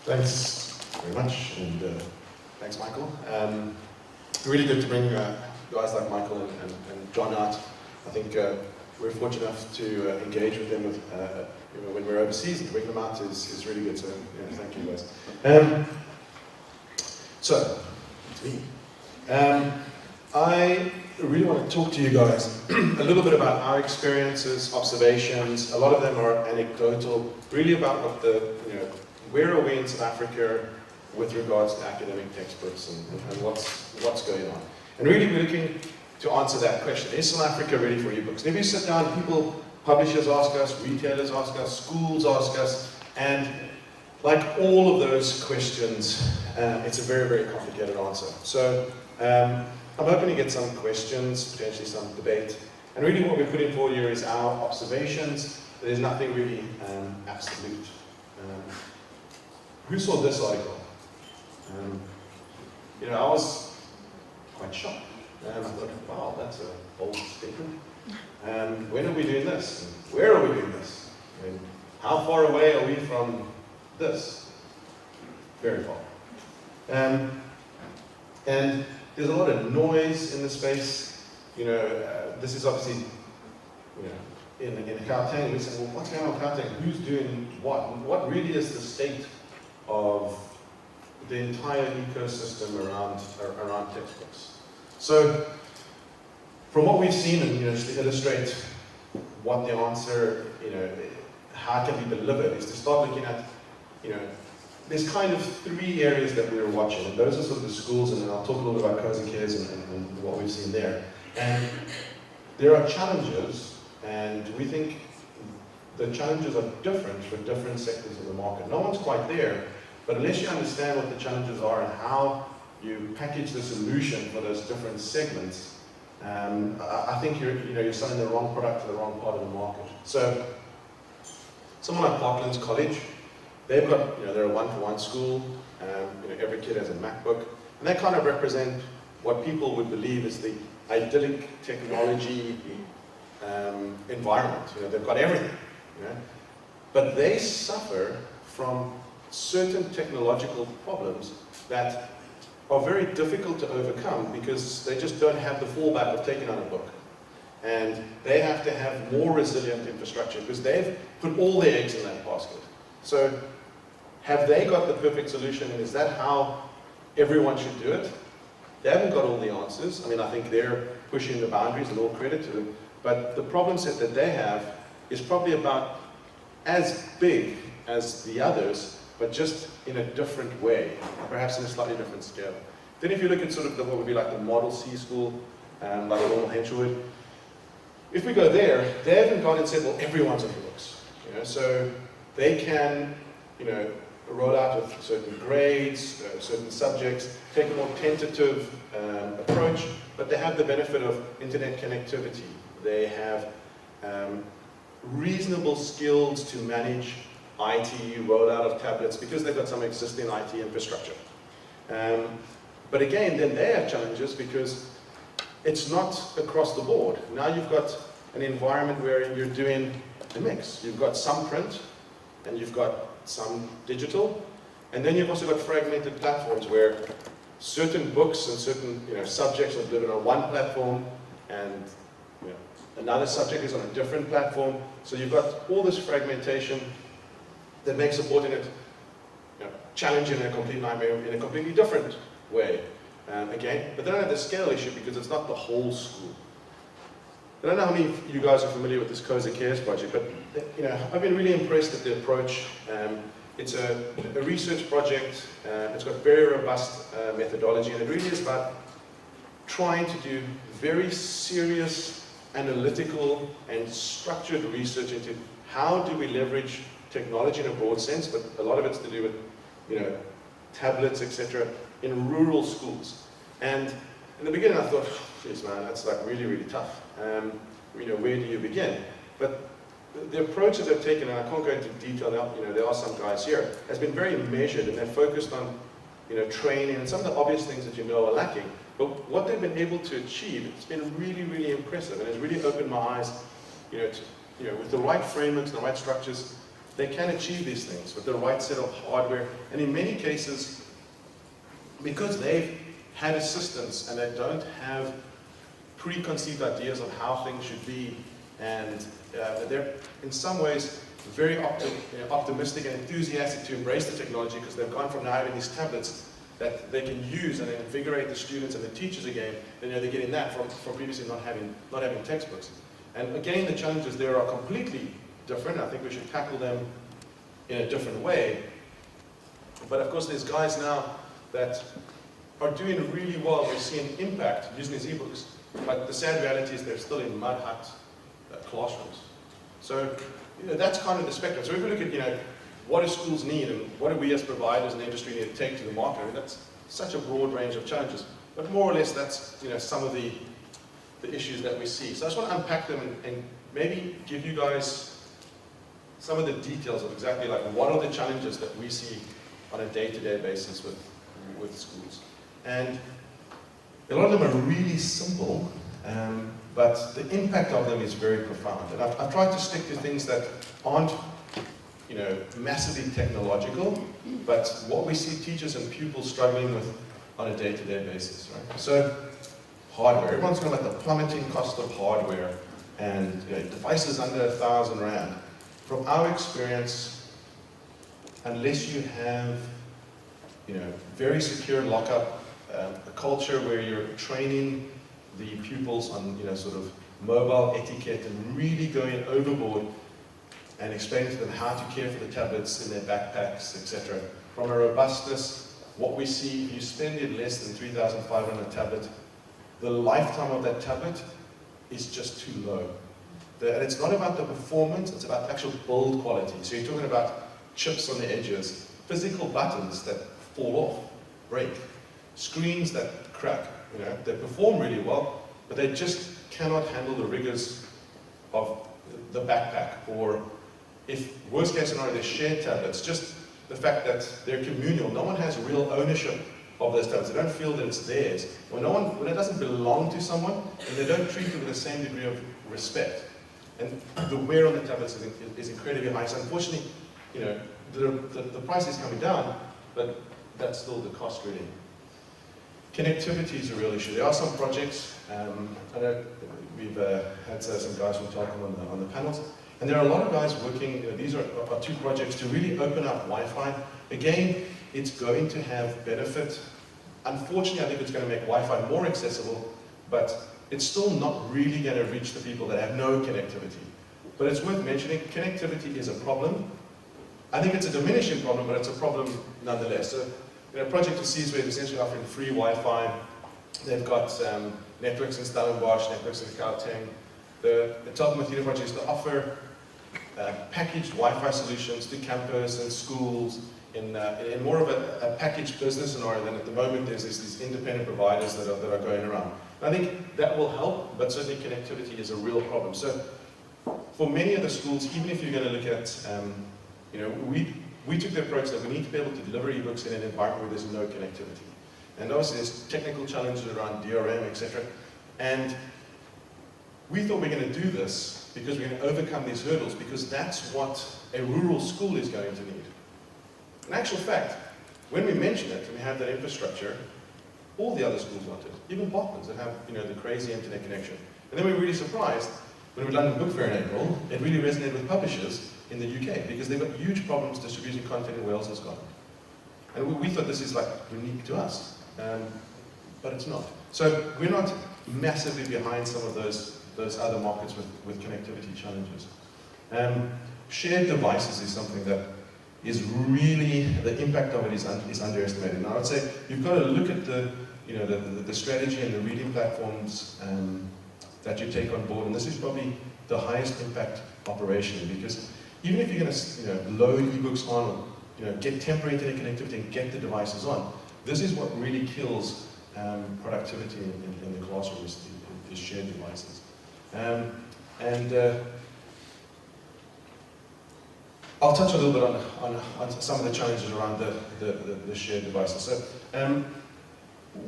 Thanks very much, and thanks, Michael. Really good to bring guys like Michael and John out. I think we're fortunate enough to engage with them when we're overseas, and to bring them out is really good. So, thank you guys. So, it's me. I really want to talk to you guys a little bit about our experiences, observations. A lot of them are anecdotal, really about what where are we in South Africa with regards to academic textbooks and what's going on. And really we're looking to answer that question. Is South Africa ready for ebooks? And if you sit down, publishers ask us, retailers ask us, schools ask us, and like all of those questions, it's a very, very complicated answer. So I'm hoping to get some questions, potentially some debate. And really what we're putting forward here is our observations. There's nothing really absolute. Who saw this article? I was quite shocked. And I thought, wow, that's a bold statement. When are we doing this? And where are we doing this? And how far away are we from this? Very far. And there's a lot of noise in the space. This is obviously, in Gauteng, we say, well, what's going on in Gauteng? Who's doing what? What really is the state of the entire ecosystem around textbooks? So, from what we've seen, and just to illustrate what the answer, how it can be delivered, is to start looking at, there's kind of three areas that we're watching, and those are sort of the schools, and then I'll talk a little bit about Cozy Kids and what we've seen there. And there are challenges, and we think the challenges are different for different sectors of the market. No one's quite there, but unless you understand what the challenges are and how you package the solution for those different segments, I think you're selling the wrong product to the wrong part of the market. So, someone like Parklands College, they've got, they're a one-to-one school. Every kid has a MacBook, and they kind of represent what people would believe is the idyllic technology environment. They've got everything. But they suffer from certain technological problems that are very difficult to overcome because they just don't have the fallback of taking on a book. And they have to have more resilient infrastructure because they've put all their eggs in that basket. So have they got the perfect solution, and is that how everyone should do it? They haven't got all the answers. I think they're pushing the boundaries, and all credit to them. But the problem set that they have is probably about as big as the others, but just in a different way, perhaps in a slightly different scale. Then if you look at sort of what would be like the Model C school, like Normal Henchwood, if we go there, they haven't gone and said, well, everyone's on books. So they can, roll out with certain grades, certain subjects, take a more tentative approach, but they have the benefit of internet connectivity. They have reasonable skills to manage IT rollout of tablets because they've got some existing IT infrastructure. But again, then they have challenges because it's not across the board. Now you've got an environment where you're doing a mix. You've got some print, and you've got some digital, and then you've also got fragmented platforms where certain books and certain subjects are delivered on one platform, and another subject is on a different platform. So you've got all this fragmentation that makes supporting it challenging in a completely different way. Again, but they don't have the scale issue because it's not the whole school. I don't know how many of you guys are familiar with this Cozy Cares project, but I've been really impressed at the approach. It's a research project. It's got very robust methodology, and it really is about trying to do very serious analytical and structured research into how do we leverage technology in a broad sense, but a lot of it's to do with tablets, etc., in rural schools. And in the beginning I thought, geez man, that's like really, really tough. Where do you begin? But the approach that they've taken, and I can't go into detail now, there are some guys here, has been very measured, and they're focused on training and some of the obvious things that are lacking. But what they've been able to achieve, it's been really, really impressive, and it's really opened my eyes, with the right frameworks and the right structures, they can achieve these things with the right set of hardware. And in many cases, because they've had assistance and they don't have preconceived ideas of how things should be, and they're in some ways very optimistic and enthusiastic to embrace the technology, because they've gone from now having these tablets that they can use and then invigorate the students and the teachers again. Then they're getting that from previously not having textbooks. And again, the challenges there are completely different. I think we should tackle them in a different way. But of course, there's guys now that are doing really well. We're seeing impact using these ebooks. But the sad reality is they're still in mud hut classrooms. So that's kind of the spectrum. So if we look at what do schools need and what do we as providers and industry need to take to the market, I mean, that's such a broad range of challenges. But more or less, that's some of the issues that we see. So I just want to unpack them and maybe give you guys some of the details of exactly like what are the challenges that we see on a day-to-day basis with schools. And a lot of them are really simple, but the impact of them is very profound. And I've tried to stick to things that aren't massively technological, but what we see teachers and pupils struggling with on a day-to-day basis, right? So, hardware. Everyone's talking about the plummeting cost of hardware and devices under 1,000 Rand. From our experience, unless you have very secure lockup, a culture where you're training the pupils on sort of mobile etiquette and really going overboard and explaining to them how to care for the tablets in their backpacks, etc. From a robustness, what we see, if you spend it less than 3,500 on a tablet, the lifetime of that tablet is just too low. And it's not about the performance, it's about actual build quality. So you're talking about chips on the edges, physical buttons that fall off, break, screens that crack. They perform really well, but they just cannot handle the rigors of the backpack. Or if, worst case scenario, they're shared tablets, just the fact that they're communal. No one has real ownership of those tablets. They don't feel that it's theirs. When it doesn't belong to someone, then they don't treat it with the same degree of respect. And the wear on the tablets is incredibly high. So unfortunately, the price is coming down, but that's still the cost really. Connectivity is a real issue. There are some projects, I know we've had some guys from Telkom on the panels, and there are a lot of guys working, these are two projects to really open up Wi-Fi. Again, it's going to have benefit. Unfortunately, I think it's going to make Wi-Fi more accessible, but it's still not really going to reach the people that have no connectivity. But it's worth mentioning, connectivity is a problem. I think it's a diminishing problem, but it's a problem nonetheless. So, Project Assise, we're essentially offering free Wi-Fi. They've got networks in Stellenbosch, networks in Gauteng. The Telkom Athena project is to offer packaged Wi-Fi solutions to campus and schools in more of a packaged business scenario than at the moment there's these independent providers that are going around. And I think that will help, but certainly connectivity is a real problem. So for many of the schools, even if you're going to look at, we took the approach that we need to be able to deliver ebooks in an environment where there's no connectivity. And obviously there's technical challenges around DRM, etc. And we thought we're going to do this because we're going to overcome these hurdles, because that's what a rural school is going to need. In actual fact, when we mentioned it and we had that infrastructure, all the other schools want it, even Botmans that have the crazy internet connection. And then we were really surprised when we were London Book Fair in April, it really resonated with publishers in the UK because they've got huge problems distributing content in Wales and Scotland. And we thought this is like unique to us, but it's not. So we're not massively behind some of those other markets with connectivity challenges. Shared devices is something that is really, the impact of it is underestimated. And I would say you've got to look at the strategy and the reading platforms that you take on board, and this is probably the highest impact operation, because even if you're going to load ebooks on, get temporary internet connectivity and get the devices on, this is what really kills productivity in the classroom, is shared devices. I'll touch a little bit on some of the challenges around the shared devices. So,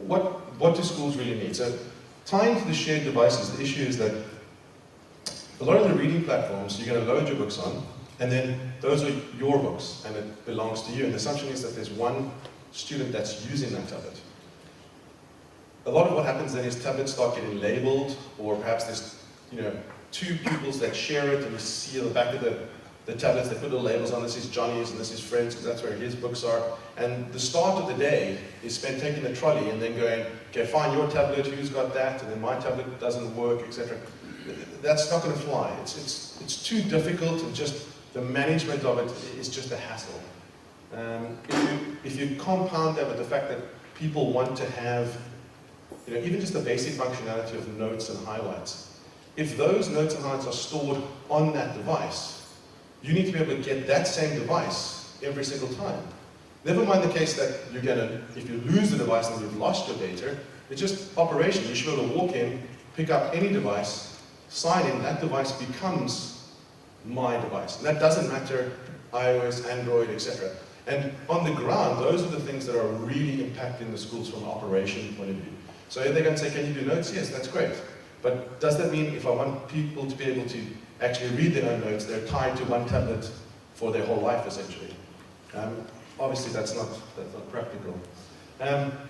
what do schools really need? So, tying to the shared devices, the issue is that a lot of the reading platforms, you're going to load your books on, And then those are your books, and it belongs to you. And the assumption is that there's one student that's using that tablet. A lot of what happens then is tablets start getting labeled, or perhaps there's two pupils that share it, and you see on the back of the tablets, they put little labels on, this is Johnny's and this is Fred's, because that's where his books are. And the start of the day is spent taking the trolley and then going, okay, find your tablet, who's got that, and then my tablet doesn't work, etc. That's not going to fly. It's too difficult, and just the management of it is just a hassle. If you compound that with the fact that people want to have, even just the basic functionality of notes and highlights, if those notes and highlights are stored on that device, you need to be able to get that same device every single time. Never mind the case that if you lose the device and you've lost your data, it's just operation. You should be able to walk in, pick up any device, sign in, that device becomes my device. And that doesn't matter iOS, Android, etc. And on the ground, those are the things that are really impacting the schools from an operation point of view. So they're going to say, can you do notes? Yes, that's great. But does that mean if I want people to be able to actually read their own notes, they're tied to one tablet for their whole life, essentially? Obviously, that's not practical.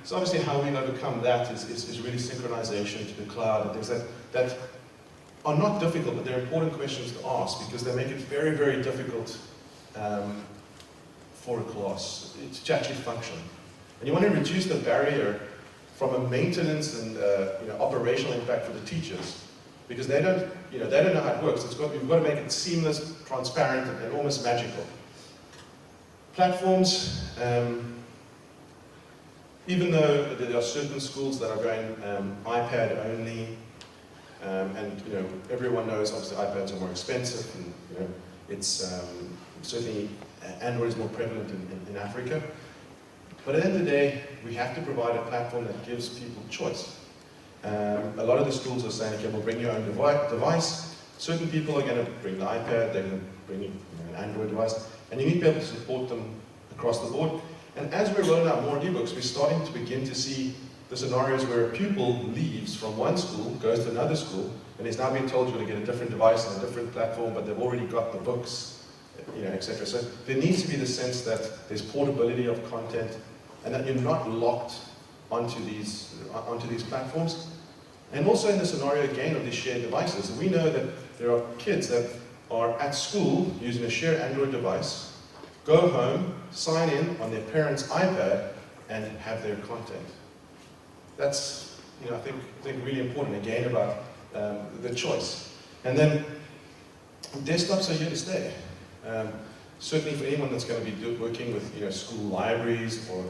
So obviously, how we overcome that is really synchronization to the cloud and things that are not difficult, but they're important questions to ask, because they make it very, very difficult for a class to actually function. And you want to reduce the barrier from a maintenance and operational impact for the teachers, because they don't know how it works. We've got to make it seamless, transparent, and almost magical. Platforms, even though there are certain schools that are going iPad only, and everyone knows obviously iPads are more expensive, and it's certainly Android is more prevalent in Africa. But at the end of the day, we have to provide a platform that gives people choice. A lot of the schools are saying, okay, we'll bring your own device. Certain people are going to bring the iPad, they're going to bring an Android device, and you need to be able to support them across the board. And as we're rolling out more ebooks, we're starting to begin to see the scenarios where a pupil leaves from one school, goes to another school, and is now being told you're going to get a different device on a different platform, but they've already got the books, etc. So there needs to be the sense that there's portability of content, and that you're not locked onto these platforms. And also in the scenario, again, of these shared devices, we know that there are kids that are at school using a shared Android device, go home, sign in on their parents' iPad, and have their content. That's, I think really important, again, about the choice. And then desktops are here to stay. Certainly for anyone that's going to be working with school libraries, or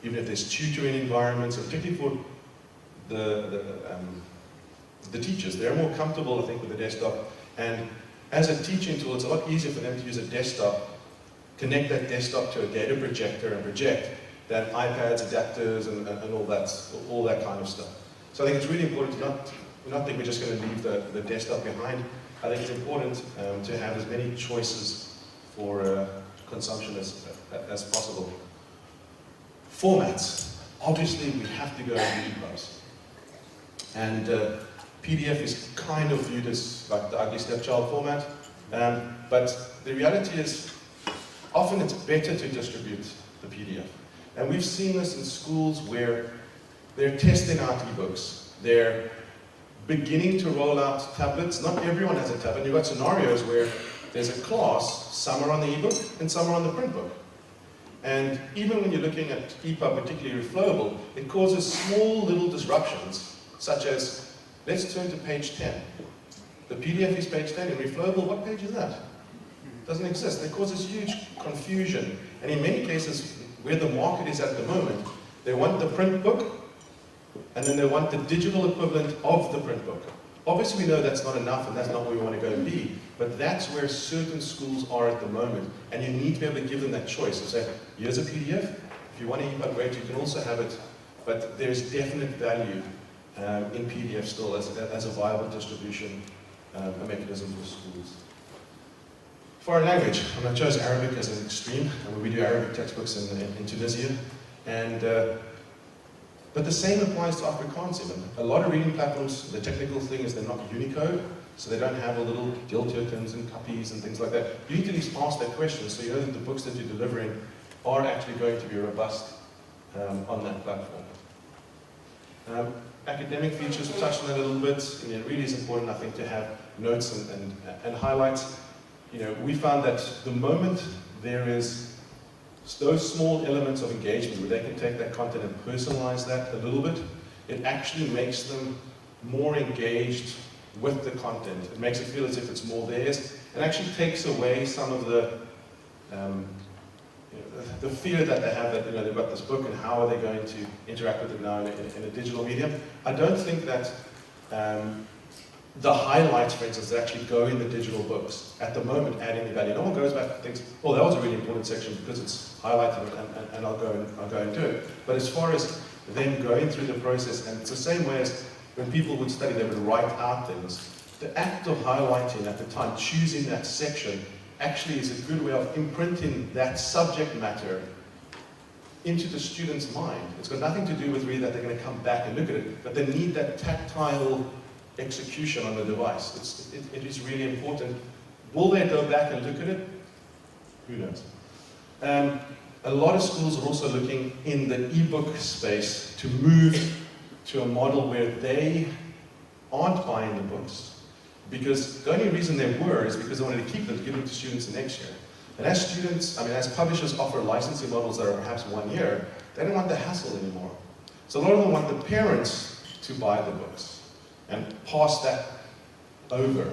even if there's tutoring environments, and particularly for the teachers, they're more comfortable, I think, with the desktop. And as a teaching tool, it's a lot easier for them to use a desktop, connect that desktop to a data projector and project than iPads, adapters, and all that kind of stuff. So I think it's really important to not think we're just going to leave the desktop behind. I think it's important to have as many choices for consumption as possible. Formats. Obviously, we have to go to EPUBs. And PDF is kind of viewed as like the ugly stepchild format. But the reality is, often it's better to distribute the PDF. And we've seen this in schools where they're testing out ebooks. They're beginning to roll out tablets. Not everyone has a tablet. You've got scenarios where there's a class, some are on the ebook and some are on the print book. And even when you're looking at EPUB, particularly Reflowable, it causes small little disruptions, such as, let's turn to page 10. The PDF is page 10, and Reflowable, what page is that? It doesn't exist. It causes huge confusion. And in many cases, where the market is at the moment, they want the print book, and then they want the digital equivalent of the print book. Obviously, we know that's not enough, and that's not where we want to go and be, but that's where certain schools are at the moment, and you need to be able to give them that choice and say, here's a PDF, if you want to EPUB, great, you can also have it, but there's definite value in PDF still as a viable distribution mechanism for schools. Foreign language, I chose Arabic as an extreme, and we do Arabic textbooks in Tunisia, and but the same applies to Afrikaans even. A lot of reading platforms, the technical thing is they're not Unicode, so they don't have a little deeltekens and cuppies and things like that. You need to at least ask that question so you know that the books that you're delivering are actually going to be robust on that platform. Academic features, we've touched on that a little bit. It really is important, I think, to have notes and highlights. We found that the moment there is those small elements of engagement where they can take that content and personalize that a little bit, it actually makes them more engaged with the content. It makes it feel as if it's more theirs, and actually takes away some of the fear that they have that they've got this book and how are they going to interact with it now in a digital medium. I don't think that the highlights, for instance, that actually go in the digital books at the moment add any value. No one goes back and thinks, oh, that was a really important section because it's highlighted and I'll go and do it. But as far as them going through the process, and it's the same way as when people would study, they would write out things. The act of highlighting at the time, choosing that section, actually is a good way of imprinting that subject matter into the student's mind. It's got nothing to do with really that they're going to come back and look at it, but they need that tactile execution on the device. It is really important. Will they go back and look at it? Who knows? A lot of schools are also looking in the ebook space to move to a model where they aren't buying the books. Because the only reason they were is because they wanted to keep them to give them to students the next year. And as students, as publishers offer licensing models that are perhaps 1 year, they don't want the hassle anymore. So a lot of them want the parents to buy the books and pass that over.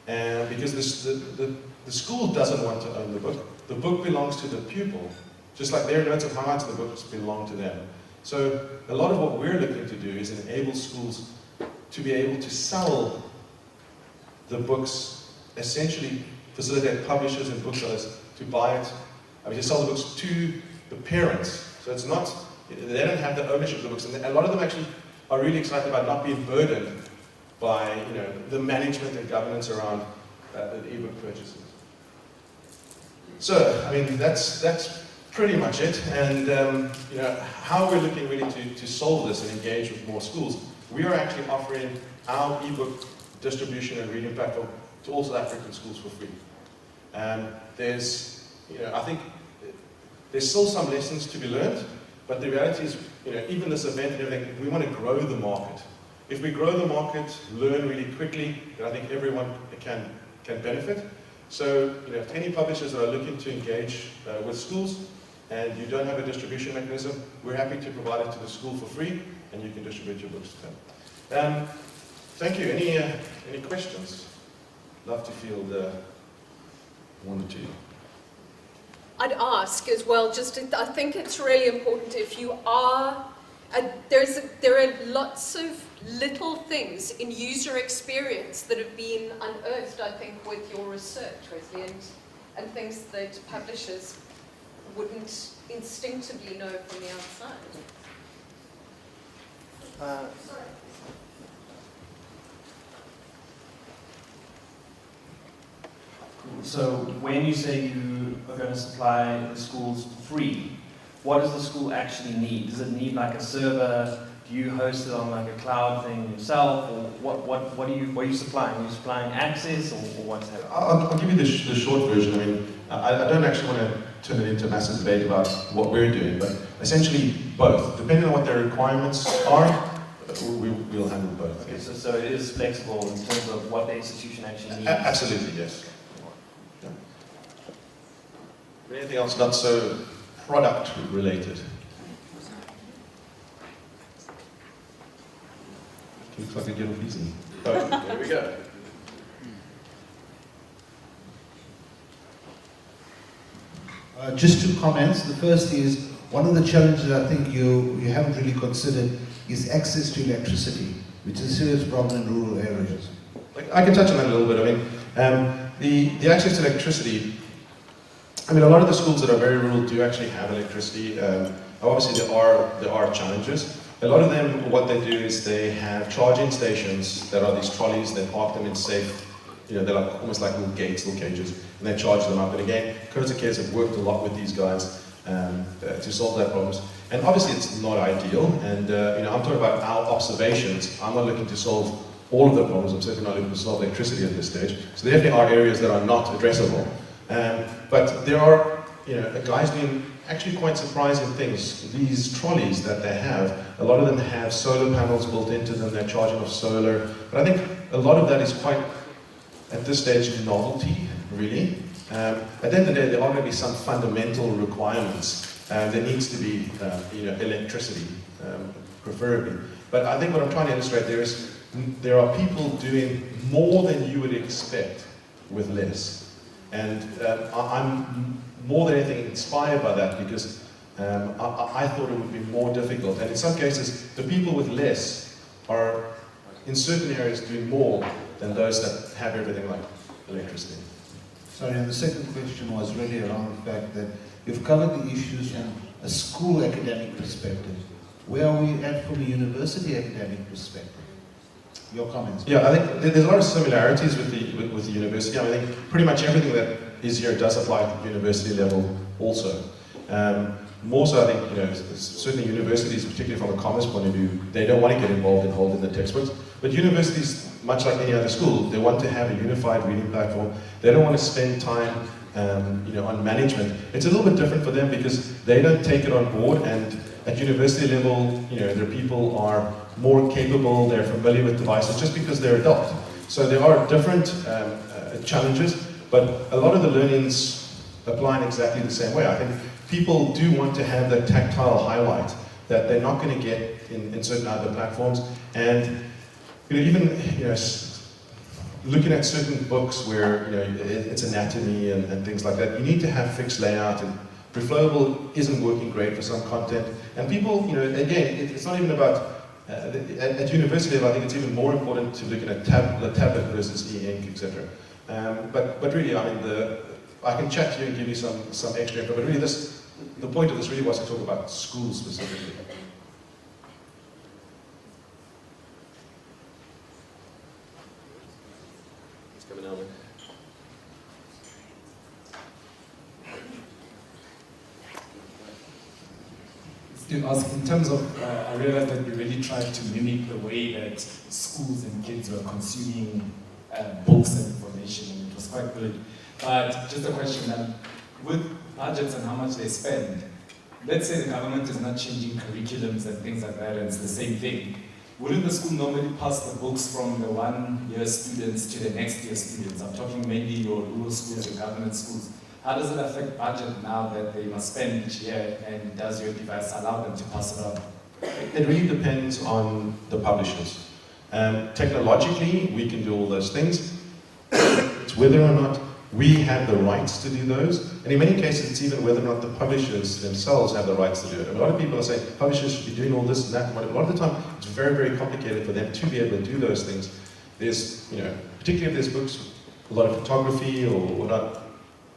And because the school doesn't want to own the book. The book belongs to the pupil. Just like their notes and highlights of the books belong to them. So a lot of what we're looking to do is enable schools to be able to sell the books, essentially facilitate publishers and booksellers to buy it, to sell the books to the parents. So it's not, they don't have the ownership of the books. And a lot of them actually are really excited about not being burdened by the management and governance around the ebook purchases. So, that's pretty much it. And how we're looking really to solve this and engage with more schools. We are actually offering our ebook distribution and reading platform to all South African schools for free. I think there's still some lessons to be learned, but the reality is, even this event and everything, we want to grow the market. If we grow the market, learn really quickly, then I think everyone can benefit. So, if any publishers that are looking to engage with schools and you don't have a distribution mechanism, we're happy to provide it to the school for free, and you can distribute your books to them. Thank you. Any questions? Love to field one or two. I'd ask as well, I think it's really important if you are, there are lots of little things in user experience that have been unearthed, I think, with your research, Wesley, and things that publishers wouldn't instinctively know from the outside. So when you say you are going to supply the schools free, what does the school actually need? Does it need like a server? Do you host it on like a cloud thing yourself? Or what are you supplying? Are you supplying access or what's happening? I'll give you the short version. I don't actually want to turn it into a massive debate about what we're doing, but essentially both. Depending on what their requirements are, we'll handle both. Okay, so it is flexible in terms of what the institution actually needs? Absolutely, yes. Anything else not so product related? Looks like a get off easy. Oh, there we go. Just two comments. The first is, one of the challenges I think you haven't really considered is access to electricity, which is a serious problem in rural areas. I can touch on that a little bit. The access to electricity, a lot of the schools that are very rural do actually have electricity. Obviously there are challenges. A lot of them, what they do is they have charging stations that are these trolleys. They park them in safe, they're like almost like little gates, little cages, and they charge them up. And again, Curtis and Cares have worked a lot with these guys to solve their problems. And obviously it's not ideal. And I'm talking about our observations. I'm not looking to solve all of the problems. I'm certainly not looking to solve electricity at this stage. So there definitely are areas that are not addressable. But there are, guys doing actually quite surprising things. These trolleys that they have, a lot of them have solar panels built into them. They're charging off solar. But I think a lot of that is quite, at this stage, novelty, really. At the end of the day, there are going to be some fundamental requirements. There needs to be, electricity, preferably. But I think what I'm trying to illustrate there are people doing more than you would expect with less. And I'm more than anything inspired by that because I thought it would be more difficult. And in some cases, the people with less are, in certain areas, doing more than those that have everything like electricity. Sorry, and the second question was really around the fact that you've covered the issues from a school academic perspective. Where are we at from a university academic perspective? Your comments. Yeah, I think there's a lot of similarities with the university. I mean, I think pretty much everything that is here does apply at the university level also. More so, I think, certainly universities, particularly from a commerce point of view, they don't want to get involved in holding the textbooks. But universities, much like any other school, they want to have a unified reading platform. They don't want to spend time, on management. It's a little bit different for them because they don't take it on board. And at university level, their people are more capable. They're familiar with devices just because they're adult. So there are different challenges, but a lot of the learnings apply in exactly the same way. I think people do want to have that tactile highlight that they're not going to get in certain other platforms. And even looking at certain books where it's anatomy and things like that, you need to have fixed layout. And Reflowable isn't working great for some content. And people, again, it's not even about at university level. I think it's even more important to look at the tablet versus e-ink, etc. But really, I mean, I can chat to you and give you some extra info. But really, the point of this really was to talk about schools specifically. It's coming out. To ask, in terms of, I realized that you really tried to mimic the way that schools and kids were consuming books and information, and it was quite good. But just a question, with budgets and how much they spend, let's say the government is not changing curriculums and things like that, and it's the same thing. Wouldn't the school normally pass the books from the one-year students to the next year students? I'm talking mainly your rural schools and government schools. How does it affect budget now that they must spend each year, and does your device allow them to pass it on? It really depends on the publishers. Technologically, we can do all those things. It's whether or not we have the rights to do those, and in many cases it's even whether or not the publishers themselves have the rights to do it. A lot of people are saying publishers should be doing all this and that, but a lot of the time it's very, very complicated for them to be able to do those things. There's, particularly if there's books, a lot of photography or whatnot,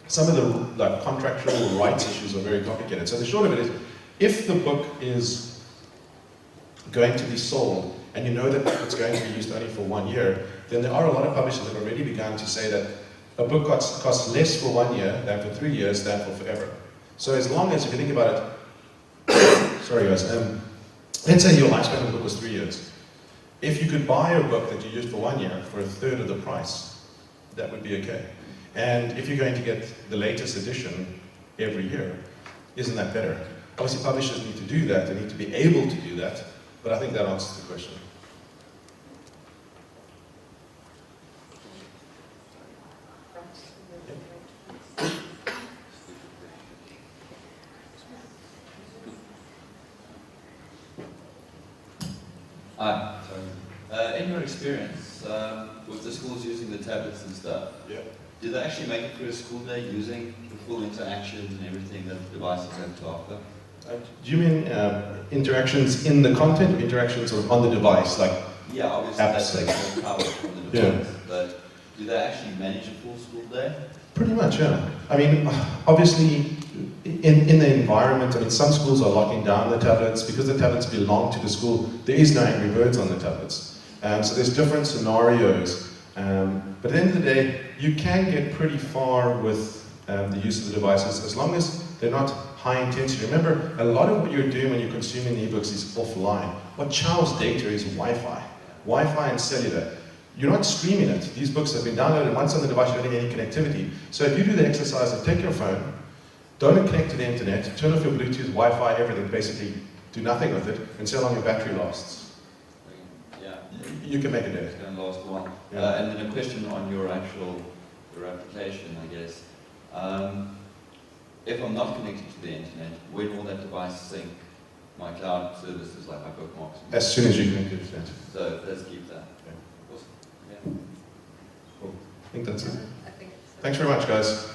some of the contractual rights issues are very complicated. So the short of it is, if the book is going to be sold and you know that it's going to be used only for 1 year, then there are a lot of publishers that have already begun to say that a book costs less for 1 year than for 3 years than for forever. So as long as, if you think about it, sorry guys, let's say your lifespan of the book was 3 years. If you could buy a book that you used for 1 year for a third of the price, that would be okay. And if you're going to get the latest edition every year, isn't that better? Obviously publishers need to do that, they need to be able to do that, but I think that answers the question. Hi, sorry. In your experience with the schools using the tablets and stuff, do they actually make it through a school day using the full interactions and everything that the devices have to offer? Do you mean interactions in the content, or interactions sort of on the device, like? Yeah, obviously apps, that's like covered from the device, but do they actually manage a full school day? Pretty much, yeah. I mean, obviously, in the environment, I mean, some schools are locking down the tablets because the tablets belong to the school. There is no Angry Birds on the tablets, so there's different scenarios. But at the end of the day, you can get pretty far with the use of the devices as long as they're not high intensity. Remember, a lot of what you're doing when you're consuming ebooks is offline. What chows data is Wi-Fi. Wi-Fi and cellular. you're not streaming it. These books have been downloaded once on the device, you don't need any connectivity. So if you do the exercise of take your phone, don't connect to the internet, turn off your Bluetooth, Wi-Fi, everything, basically do nothing with it, and see how long your battery lasts. Yeah. You can make a day. It's going to last a while. Yeah. And then a question on your application, I guess. If I'm not connected to the internet, when will that device sync my cloud services like my bookmarks? As soon as you connect to the internet. So let's keep that. Yeah. Awesome. Yeah. Cool. I think that's it. I think so. Thanks very much, guys.